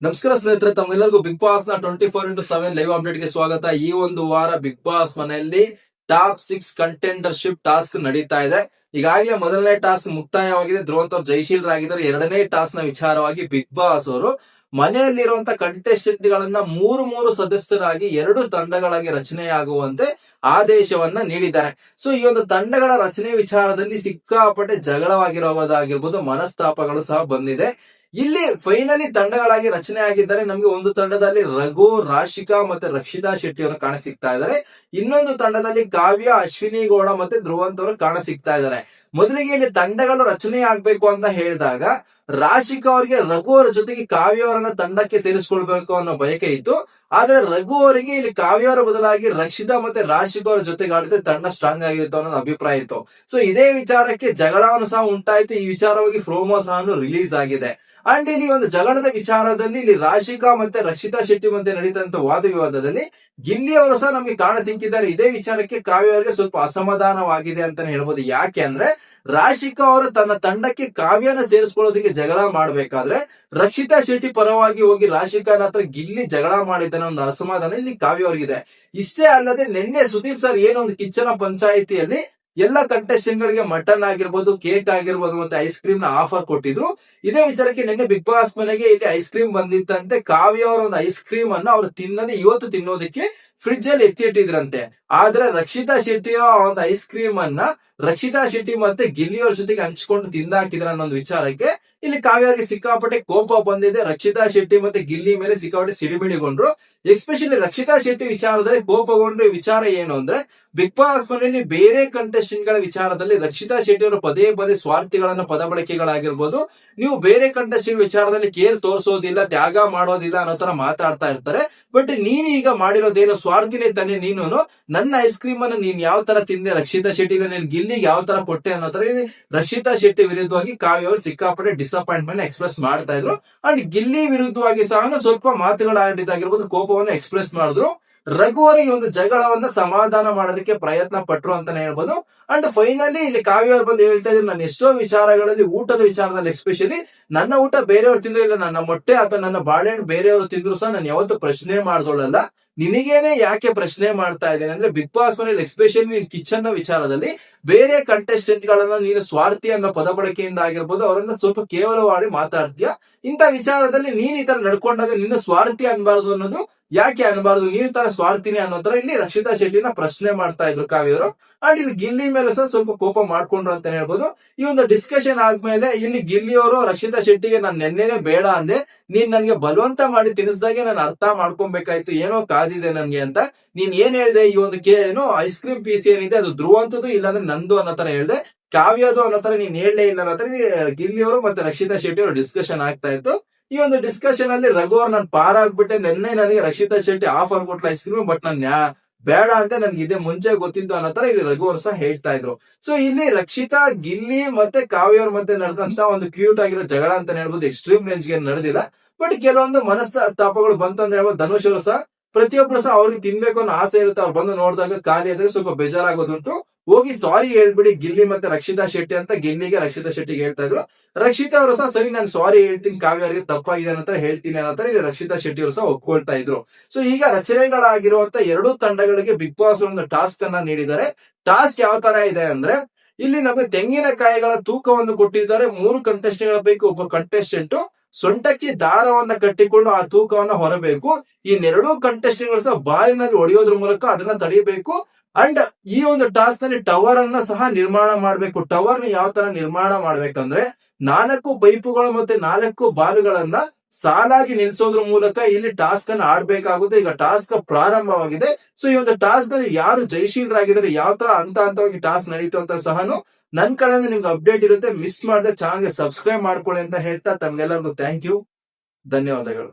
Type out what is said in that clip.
ನಮಸ್ಕಾರ ಸ್ನೇಹಿತರೆ, ತಮ್ಮೆಲ್ಲರಿಗೂ ಬಿಗ್ ಬಾಸ್ ನ 24x7 ಲೈವ್ ಅಪ್ಡೇಟ್ ಗೆ ಸ್ವಾಗತ. ಈ ಒಂದು ವಾರ ಬಿಗ್ ಬಾಸ್ ಮನೆಯಲ್ಲಿ ಟಾಪ್ 6 ಕಂಟೆಂಡರ್ಶಿಪ್ ಟಾಸ್ಕ್ ನಡೀತಾ ಇದೆ. ಈಗಾಗಲೇ ಮೊದಲನೇ ಟಾಸ್ಕ್ ಮುಕ್ತಾಯವಾಗಿದೆ. ಧ್ರುವಂತ್ ಅವರು ಜಯಶೀಲರಾಗಿದ್ದಾರೆ. ಎರಡನೇ ಟಾಸ್ಕ್ ನ ವಿಚಾರವಾಗಿ ಬಿಗ್ ಬಾಸ್ ಅವರು ಮನೆಯಲ್ಲಿರುವಂತಹ ಕಂಟೆಸ್ಟೆಂಟ್ ಗಳನ್ನ ಮೂರು ಸದಸ್ಯರಾಗಿ 2 ತಂಡಗಳಾಗಿ ರಚನೆಯಾಗುವಂತೆ ಆದೇಶವನ್ನ ನೀಡಿದ್ದಾರೆ. ಸೊ ಈ ಒಂದು ತಂಡಗಳ ರಚನೆ ವಿಚಾರದಲ್ಲಿ ಸಿಕ್ಕಾಪಟ್ಟೆ ಜಗಳವಾಗಿರುವುದಾಗಿರ್ಬೋದು, ಮನಸ್ತಾಪಗಳು ಸಹ ಬಂದಿದೆ. ಇಲ್ಲಿ ಫೈನಲಿ ತಂಡಗಳಾಗಿ ರಚನೆ ಆಗಿದ್ದಾರೆ. ನಮಗೆ ಒಂದು ತಂಡದಲ್ಲಿ ರಘು, ರಾಶಿಕಾ ಮತ್ತೆ ರಕ್ಷಿತಾ ಶೆಟ್ಟಿ ಅವರು ಕಾಣಸಿಗ್ತಾ ಇದ್ದಾರೆ. ಇನ್ನೊಂದು ತಂಡದಲ್ಲಿ ಕಾವ್ಯ, ಅಶ್ವಿನಿ ಗೌಡ ಮತ್ತೆ ಧ್ರುವಂತ್ ಅವರು ಕಾಣಸಿಗ್ತಾ ಇದ್ದಾರೆ. ಮೊದಲಿಗೆ ಇಲ್ಲಿ ತಂಡಗಳು ರಚನೆ ಆಗ್ಬೇಕು ಅಂತ ಹೇಳಿದಾಗ ರಾಶಿಕಾ ಅವರಿಗೆ ರಘು ಅವರ ಜೊತೆಗೆ ಕಾವ್ಯ ಅವರನ್ನ ತಂಡಕ್ಕೆ ಸೇರಿಸ್ಕೊಳ್ಬೇಕು ಅನ್ನೋ ಬಯಕೆ ಇತ್ತು. ಆದ್ರೆ ರಘು ಅವರಿಗೆ ಇಲ್ಲಿ ಕಾವ್ಯ ಅವರ ಬದಲಾಗಿ ರಕ್ಷಿತಾ ಮತ್ತೆ ರಾಶಿಕಾ ಅವರ ಜೊತೆಗೆ ಆಡಿದ್ರೆ ತಂಡ ಸ್ಟ್ರಾಂಗ್ ಆಗಿರುತ್ತೆ ಅನ್ನೋ ಅಭಿಪ್ರಾಯ ಇತ್ತು. ಸೊ ಇದೇ ವಿಚಾರಕ್ಕೆ ಜಗಳವನ್ನು ಸಹ ಉಂಟಾಯಿತು. ಈ ವಿಚಾರವಾಗಿ ಪ್ರೋಮೋ ಸಹ ರಿಲೀಸ್ ಆಗಿದೆ. ಅಂಡ್ ಇಲ್ಲಿ ಒಂದು ಜಗಳದ ವಿಚಾರದಲ್ಲಿ ಇಲ್ಲಿ ರಾಶಿಕಾ ಮತ್ತೆ ರಕ್ಷಿತಾ ಶೆಟ್ಟಿ ಮಧ್ಯೆ ನಡೀತಂತ ವಾದ ವಿವಾದದಲ್ಲಿ ಗಿಲ್ಲಿ ಅವರು ಸಹ ನಮಗೆ ಕಾಣ ಸಿಕ್ಕಿದ್ದಾರೆ. ಇದೇ ವಿಚಾರಕ್ಕೆ ಕಾವ್ಯ ಅವರಿಗೆ ಸ್ವಲ್ಪ ಅಸಮಾಧಾನವಾಗಿದೆ ಅಂತಾನೆ ಹೇಳ್ಬೋದು. ಯಾಕೆ ಅಂದ್ರೆ ರಾಶಿಕಾ ಅವರು ತನ್ನ ತಂಡಕ್ಕೆ ಕಾವ್ಯನ ಸೇರಿಸ್ಕೊಳ್ಳೋದಕ್ಕೆ ಜಗಳ ಮಾಡ್ಬೇಕಾದ್ರೆ ರಕ್ಷಿತಾ ಶೆಟ್ಟಿ ಪರವಾಗಿ ಹೋಗಿ ರಾಶಿಕಾನ ಹತ್ರ ಗಿಲ್ಲಿ ಜಗಳ ಮಾಡಿದ್ದಾನೆ ಒಂದು ಅಸಮಾಧಾನ ಇಲ್ಲಿ ಕಾವ್ಯ ಅವರಿಗಿದೆ. ಇಷ್ಟೇ ಅಲ್ಲದೆ ನಿನ್ನೆ ಸುದೀಪ್ ಸರ್ ಏನೊಂದು ಕಿಚ್ಚನ ಪಂಚಾಯಿತಿಯಲ್ಲಿ ಎಲ್ಲ ಕಂಟೆಸ್ಟೆಂಟ್ ಗಳಿಗೆ ಮಟನ್ ಆಗಿರ್ಬೋದು, ಕೇಕ್ ಆಗಿರ್ಬೋದು ಮತ್ತೆ ಐಸ್ ಕ್ರೀಮ್ ನ ಆಫರ್ ಕೊಟ್ಟಿದ್ರು. ಇದೇ ವಿಚಾರಕ್ಕೆ ನಿನ್ನೆ ಬಿಗ್ ಬಾಸ್ ಮನೆಗೆ ಇಲ್ಲಿ ಐಸ್ ಕ್ರೀಮ್ ಬಂದಿತ್ತಂತೆ. ಕಾವ್ಯ ಅವರ ಒಂದು ಐಸ್ ಕ್ರೀಮ್ ಅನ್ನ ಅವ್ರು ಇವತ್ತು ತಿನ್ನೋದಕ್ಕೆ ಫ್ರಿಡ್ಜ್ ಅಲ್ಲಿ ಎತ್ತಿಟ್ಟಿದ್ರಂತೆ. ಆದ್ರೆ ರಕ್ಷಿತಾ ಶೆಟ್ಟಿ ಒಂದು ಐಸ್ ಕ್ರೀಮ್ ಅನ್ನ ರಕ್ಷಿತಾ ಶೆಟ್ಟಿ ಮತ್ತೆ ಗಿಲ್ಲಿ ಅವ್ರ ಜೊತೆಗೆ ಹಂಚ್ಕೊಂಡು ತಿಂದಾಕಿದ್ರ ಅನ್ನೋ ವಿಚಾರಕ್ಕೆ ಇಲ್ಲಿ ಕಾವ್ಯರಿಗೆ ಸಿಕ್ಕಾಪಟ್ಟೆ ಕೋಪ ಬಂದಿದೆ. ರಕ್ಷಿತಾ ಶೆಟ್ಟಿ ಮತ್ತೆ ಗಿಲ್ಲಿ ಮೇಲೆ ಸಿಕ್ಕಾಪಟ್ಟೆ ಸಿಡಿಮಿಡಿಗೊಂಡ್ರು. ಎಸ್ಪೆಷಲಿ ರಕ್ಷಿತಾ ಶೆಟ್ಟಿ ವಿಚಾರದಲ್ಲಿ ಕೋಪಗೊಂಡ್ರೆ ವಿಚಾರ ಏನು ಅಂದ್ರೆ ಬಿಗ್ ಬಾಸ್ ಮನೆಯಲ್ಲಿ ಬೇರೆ ಕಂಟೆಸ್ಟೆಂಟ್ ಗಳ ವಿಚಾರದಲ್ಲಿ ರಕ್ಷಿತಾ ಶೆಟ್ಟಿ ಅವರು ಪದೇ ಸ್ವಾರ್ಥಿಗಳನ್ನ ಪದ ಬಳಕೆಗಳಾಗಿರ್ಬೋದು, ನೀವು ಬೇರೆ ಕಂಟೆಸ್ಟೆಂಟ್ ವಿಚಾರದಲ್ಲಿ ಕೇರ್ ತೋರಿಸೋದಿಲ್ಲ, ತ್ಯಾಗ ಮಾಡೋದಿಲ್ಲ ಅನ್ನೋ ತರ ಮಾತಾಡ್ತಾ ಇರ್ತಾರೆ. ಬಟ್ ನೀನ್ ಈಗ ಮಾಡಿರೋದೇನು ಸ್ವಾರ್ಥಿನೇ ತಾನೆ. ನೀನು ನನ್ನ ಐಸ್ ಕ್ರೀಮ್ ಅನ್ನು ನೀನ್ ಯಾವ ತರ ತಿಂದೆ ರಕ್ಷಿತಾ ಶೆಟ್ಟಿ, ನೀನ್ ಗಿಲ್ಲಿಗೆ ಯಾವ ತರ ಕೊಟ್ಟೆ ಅನ್ನೋ ತರ ರಕ್ಷಿತಾ ಶೆಟ್ಟಿ ವಿರುದ್ಧವಾಗಿ ಕಾವ್ಯ ಅವರು ಸಿಕ್ಕಾಪಟ್ಟೆ ಡಿಸಪಾಯಿಂಟ್ಮೆಂಟ್ ಎಕ್ಸ್ಪ್ರೆಸ್ ಮಾಡ್ತಾ ಇದ್ರು. ಅಂಡ್ ಗಿಲ್ಲಿ ವಿರುದ್ಧವಾಗಿ ಸಹ ಸ್ವಲ್ಪ ಮಾತುಗಳಾಡಿದಾಗಿರ್ಬೋದು, ಕೋಪವನ್ನು ಎಕ್ಸ್ಪ್ರೆಸ್ ಮಾಡಿದ್ರು. ರಘು ಅವರಿಗೆ ಒಂದು ಜಗಳವನ್ನ ಸಮಾಧಾನ ಮಾಡೋದಕ್ಕೆ ಪ್ರಯತ್ನ ಪಟ್ರು ಅಂತಾನೆ ಹೇಳ್ಬೋದು. ಅಂಡ್ ಫೈನಲಿ ಇಲ್ಲಿ ಕಾವ್ಯ ಅವರು ಬಂದು ಹೇಳ್ತಾ ಇದ್ರು, ನಾನು ಎಷ್ಟೋ ವಿಚಾರಗಳಲ್ಲಿ ಊಟದ ವಿಚಾರದಲ್ಲಿ ಎಸ್ಪೆಷಲಿ ನನ್ನ ಊಟ ಬೇರೆಯವ್ರು ತಿಂದ್ರು ಇಲ್ಲ, ನನ್ನ ಮೊಟ್ಟೆ ಅಥವಾ ನನ್ನ ಬಾಳೆಹಣ್ಣು ಬೇರೆಯವರು ತಿಂದ್ರು ಸಹ ನಾನು ಯಾವತ್ತೂ ಪ್ರಶ್ನೆ ಮಾಡ್ದೋಳಲ್ಲ. ನಿನಗೇನೆ ಯಾಕೆ ಪ್ರಶ್ನೆ ಮಾಡ್ತಾ ಇದ್ದೇನೆ ಅಂದ್ರೆ ಬಿಗ್ ಬಾಸ್ ಮನೇಲಿ ಎಸ್ಪೆಷಲಿ ನೀನ್ ಕಿಚನ್ ನ ವಿಚಾರದಲ್ಲಿ ಬೇರೆ ಕಂಟೆಸ್ಟೆಂಟ್ ಗಳನ್ನ ನೀನು ಸ್ವಾರ್ಥಿ ಅನ್ನೋ ಪದ ಬಳಕೆಯಿಂದ ಆಗಿರ್ಬೋದು, ಅವರನ್ನ ಸ್ವಲ್ಪ ಕೇವಲವಾಗಿ ಮಾತಾಡ್ತೀಯ. ಇಂಥ ವಿಚಾರದಲ್ಲಿ ನೀನ್ ಈ ತರ ನಡ್ಕೊಂಡಾಗ ನಿನ್ನ ಸ್ವಾರ್ಥಿ ಅನ್ಬಾರ್ದು ಅನ್ನೋದು ಯಾಕೆ ಅನ್ಬಾರ್ದು, ನೀವ್ ತರ ಸ್ವಾರ್ಥಿನಿ ಅನ್ನೋ ತರ ಇಲ್ಲಿ ರಕ್ಷಿತಾ ಶೆಟ್ಟಿನ ಪ್ರಶ್ನೆ ಮಾಡ್ತಾ ಇದ್ರು ಕಾವ್ಯರು. ಅಂಡ್ ಇಲ್ಲಿ ಗಿಲ್ಲಿ ಮೇಲೆ ಸಹ ಸ್ವಲ್ಪ ಕೋಪ ಮಾಡ್ಕೊಂಡ್ರು ಅಂತ ಹೇಳ್ಬೋದು. ಈ ಒಂದು ಡಿಸ್ಕಷನ್ ಆದ್ಮೇಲೆ ಇಲ್ಲಿ ಗಿಲ್ಲಿ ಅವರು ರಕ್ಷಿತಾ ಶೆಟ್ಟಿಗೆ ನಾನು ನೆನ್ನೆನೆ ಬೇಡ ಅಂದೆ, ನೀನ್ ನನ್ಗೆ ಬಲವಂತ ಮಾಡಿ ತಿನ್ನಿಸ್ದಾಗೆ ನಾನು ಅರ್ಥ ಮಾಡ್ಕೊಬೇಕಾಯ್ತು, ಏನೋ ಕಾದಿದೆ ನನ್ಗೆ ಅಂತ. ನೀನ್ ಏನ್ ಹೇಳ್ದೆ, ಈ ಒಂದು ಏನೋ ಐಸ್ ಕ್ರೀಮ್ ಪೀಸ್ ಏನಿದೆ ಅದು ಧ್ರುವಂತದ್ದು ಇಲ್ಲಾಂದ್ರೆ ನಂದು ಅನ್ನೋ ತರ ಹೇಳ್ದೆ, ಕಾವ್ಯದು ಅನ್ನೋ ತರ ನೀನ್ ಹೇಳಲೇ ಇಲ್ಲ ಅನ್ನೋ ತರ ಗಿಲ್ಲಿ ಅವರು ಮತ್ತೆ ರಕ್ಷಿತಾ ಶೆಟ್ಟಿ ಅವರು ಡಿಸ್ಕಷನ್ ಆಗ್ತಾ ಇತ್ತು. ಈ ಒಂದು ಡಿಸ್ಕಷನ್ ಅಲ್ಲಿ ರಘು ಅವ್ರು ನಾನು ಪಾರಾಗ್ಬಿಟ್ಟೆ, ನಿನ್ನೆ ನನಗೆ ರಕ್ಷಿತಾ ಶೆಟ್ಟಿ ಆಫರ್ ಕೊಟ್ಲ ಐಸ್ ಕ್ರೀಮ್, ಬಟ್ ನಾನು ಬೇಡ ಅಂತ ನನ್ಗೆ ಇದೇ ಮುಂಚೆ ಗೊತ್ತಿದ್ದು ಅನ್ನೋ ತರ ಇಲ್ಲಿ ರಘು ಅವರು ಸಹ ಹೇಳ್ತಾ ಇದ್ರು. ಸೊ ಇಲ್ಲಿ ರಕ್ಷಿತಾ, ಗಿಲ್ಲಿ ಮತ್ತೆ ಕಾವ್ಯ ಅವ್ರ ಮಧ್ಯೆ ನಡೆದಂತ ಒಂದು ಕ್ಯೂಟ್ ಆಗಿರೋ ಜಗಳ ಅಂತ ಹೇಳ್ಬೋದು. ಎಕ್ಸ್ಟ್ರೀಮ್ ರೇಂಜ್ ಗೆ ನಡೆದಿಲ್ಲ, ಬಟ್ ಕೆಲವೊಂದು ಮನಸ್ತಾಪಗಳು ಬಂತು ಅಂತ ಹೇಳ್ಬೋದು. ಧನುಷ್ ಅವರು ಸಹ ಪ್ರತಿಯೊಬ್ರು ಸಹ ಅವ್ರಿಗೆ ತಿನ್ಬೇಕು ಅನ್ನೋ ಆಸೆ ಇರುತ್ತೆ, ಅವ್ರು ಬಂದು ನೋಡಿದಾಗ ಖಾಲಿ ಆದಾಗ ಸ್ವಲ್ಪ ಬೇಜಾರಾಗೋದುಂಟು. ಹೋಗಿ ಸಾರಿ ಹೇಳ್ಬಿಡಿ ಗಿಲ್ಲಿ ಮತ್ತೆ ರಕ್ಷಿತಾ ಶೆಟ್ಟಿ ಅಂತ ಗಿಲ್ಲಿಗೆ ರಕ್ಷಿತಾ ಶೆಟ್ಟಿಗೆ ಹೇಳ್ತಾ ಇದ್ರು. ರಕ್ಷಿತಾ ಅವರು ಸಹ ಸರಿ ನಾನು ಸಾರಿ ಹೇಳ್ತೀನಿ, ಕಾವ್ಯ ಅವರಿಗೆ ತಪ್ಪಾಗಿದೆ ಅನ್ನೋ ಹೇಳ್ತೀನಿ ಅನ್ನೋ ಇಲ್ಲಿ ರಕ್ಷಿತಾ ಶೆಟ್ಟಿ ಅವರು ಸಹ ಒಪ್ಕೊಳ್ತಾ ಇದ್ರು. ಸೊ ಈಗ ರಚನೆಗಳಾಗಿರುವಂತ 2 ತಂಡಗಳಿಗೆ ಬಿಗ್ ಬಾಸ್ ಒಂದು ಟಾಸ್ಕ್ ಅನ್ನ ನೀಡಿದ್ದಾರೆ. ಟಾಸ್ಕ್ ಯಾವ ತರ ಇದೆ ಅಂದ್ರೆ ಇಲ್ಲಿ ನಮಗೆ ತೆಂಗಿನಕಾಯಿಗಳ ತೂಕವನ್ನು ಕೊಟ್ಟಿದ್ದಾರೆ. 3 ಕಂಟೆಸ್ಟೆಂಟ್ ಗಳ ಪೈಕಿ ಒಬ್ಬ ಕಂಟೆಸ್ಟೆಂಟ್ ಸೊಂಟಕ್ಕೆ ದಾರವನ್ನ ಕಟ್ಟಿಕೊಂಡು ಆ ತೂಕವನ್ನ ಹೊರಬೇಕು. ಇನ್ನೆರಡೂ ಕಂಟೆಸ್ಟೆಂಟ್ ಗಳು ಸಹ ಬಾಲಿನಲ್ಲಿ ಹೊಡೆಯೋದ್ರ ಮೂಲಕ ಅದನ್ನ ತಡೆಯಬೇಕು. ಅಂಡ್ ಈ ಒಂದು ಟಾಸ್ಕ್ ನಲ್ಲಿ ಟವರ್ ಅನ್ನ ಸಹ ನಿರ್ಮಾಣ ಮಾಡಬೇಕು. ಟವರ್ ನ ಯಾವ ತರ ನಿರ್ಮಾಣ ಮಾಡ್ಬೇಕಂದ್ರೆ 4 ಪೈಪುಗಳು ಮತ್ತೆ 4 ಬಾಲುಗಳನ್ನ ಸಾಲಾಗಿ ನಿಲ್ಸೋದ್ರ ಮೂಲಕ ಇಲ್ಲಿ ಟಾಸ್ಕ್ ಅನ್ನ ಆಡ್ಬೇಕಾಗುತ್ತೆ. ಈಗ ಟಾಸ್ಕ್ ಪ್ರಾರಂಭವಾಗಿದೆ. ಸೊ ಈ ಒಂದು ಟಾಸ್ಕ್ ನಲ್ಲಿ ಯಾರು ಜಯಶೀಲರಾಗಿದ್ದಾರೆ, ಯಾವ ತರ ಹಂತವಾಗಿ ಟಾಸ್ಕ್ ನಡೀತು ಅಂತ ಸಹ ನನ್ ಕಡೆಯಿಂದ ನಿಮ್ಗೆ ಅಪ್ಡೇಟ್ ಇರುತ್ತೆ. ಮಿಸ್ ಮಾಡದೆ ಚಾನಲ್ಗೆ ಸಬ್ಸ್ಕ್ರೈಬ್ ಮಾಡ್ಕೊಳ್ಳಿ ಅಂತ ಹೇಳ್ತಾ ತಮ್ಗೆಲ್ಲರಿಗೂ ಥ್ಯಾಂಕ್ ಯು, ಧನ್ಯವಾದಗಳು.